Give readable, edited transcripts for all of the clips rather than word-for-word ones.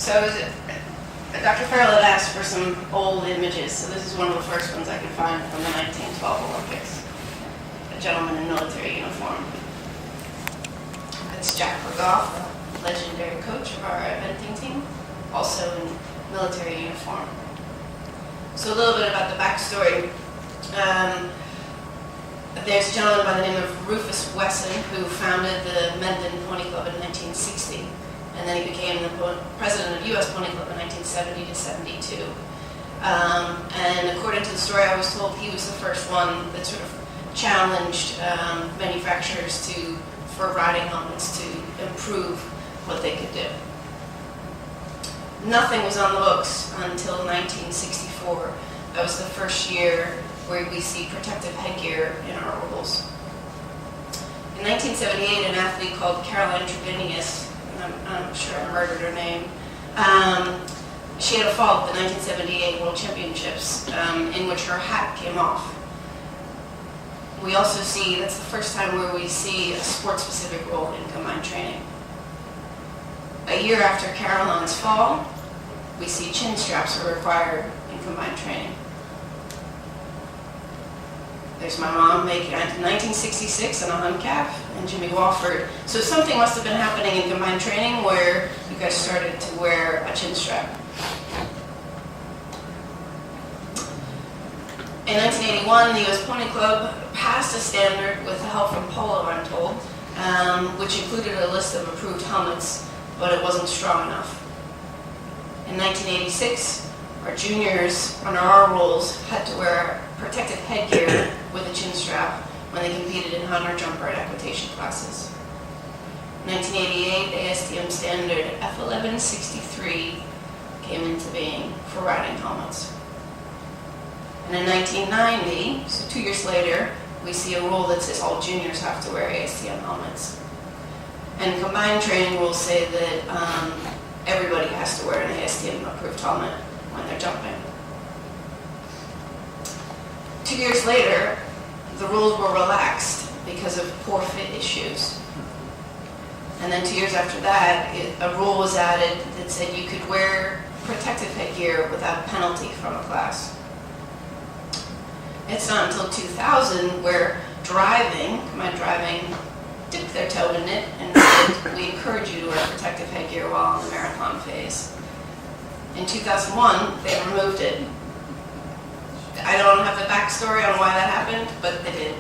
So Dr. Farrell had asked for some old images, so this is one of the first ones I could find from the 1912 Olympics. A gentleman in military uniform. That's Jack McGough, legendary coach of our eventing team, also in military uniform. So a little bit about the backstory. There's a gentleman by the name of Rufus Wesson who founded the Mendon Pony Club in 1960, and then he became the president of U.S. Pony Club in 1970 to 72. And according to the story I was told, he was the first one that sort of challenged manufacturers for riding helmets to improve what they could do. Nothing was on the books until 1964. That was the first year where we see protective headgear in our rules. In 1978, an athlete called Caroline Trevinius, I'm sure I murdered her name, she had a fall at the 1978 World Championships in which her hat came off. We also see, that's the first time where we see a sport-specific rule in combined training. A year after Caroline's fall, we see chin straps are required in combined training. There's my mom making 1966 on a Hun cap, and Jimmy Wofford. So something must have been happening in combined training where you guys started to wear a chin strap. In 1981, the U.S. Pony Club passed a standard with the help from Polo, I'm told, which included a list of approved helmets, but it wasn't strong enough. In 1986, our juniors, under our rules, had to wear protective headgear with a chin strap when they competed in hunter jumper and equitation classes. In 1988, ASTM standard F1163 came into being for riding helmets. And in 1990, so 2 years later, we see a rule that says all juniors have to wear ASTM helmets. And combined training rules say that everybody has to wear an ASTM approved helmet when they're jumping. 2 years later, the rules were relaxed because of poor fit issues. And then 2 years after that, a rule was added that said you could wear protective headgear without penalty from a class. It's not until 2000 where combined driving, dipped their toe in it and said, we encourage you to wear protective headgear while in the marathon phase. In 2001, they removed it. I don't have the backstory on why that happened, but they did.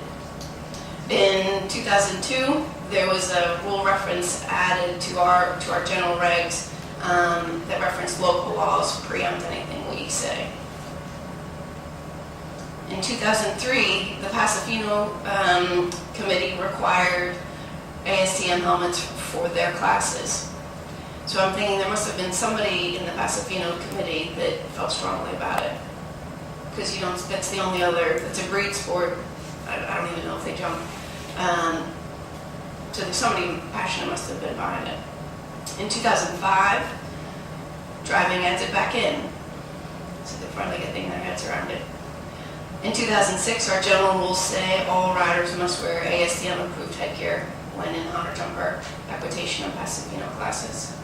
In 2002, there was a rule reference added to our general regs that referenced local laws preempt anything we say. In 2003, the Pasofino committee required ASTM helmets for their classes. So I'm thinking there must have been somebody in the Pasofino committee that felt strongly about it. Because that's the only other, it's a breed sport. I don't even know if they jump. So there's somebody passionate must have been behind it. In 2005, driving adds it back in. So they're finally getting their heads around it. In 2006, our general rules say all riders must wear ASTM approved headgear when in hunter jumper, equitation, and Pasofino classes.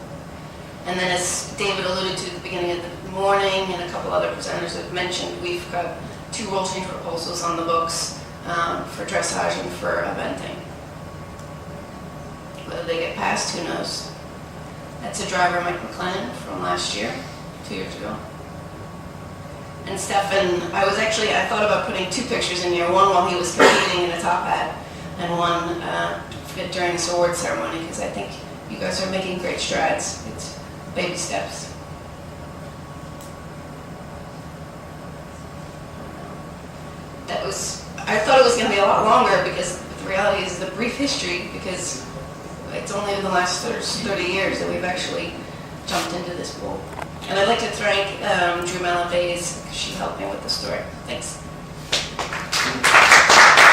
And then as David alluded to at the beginning of the morning and a couple other presenters have mentioned, we've got 2 rule change proposals on the books for dressage and for eventing. Whether they get passed, who knows? That's a driver, Mike McLennan, from last year, 2 years ago. And Stefan, I thought about putting 2 pictures in here, one while he was competing in a top hat, and one during this award ceremony, because I think you guys are making great strides. It's baby steps. I thought it was going to be a lot longer because the reality is the brief history, because it's only in the last 30 years that we've actually jumped into this pool. And I'd like to thank Drew Malabays, because she helped me with the story. Thanks.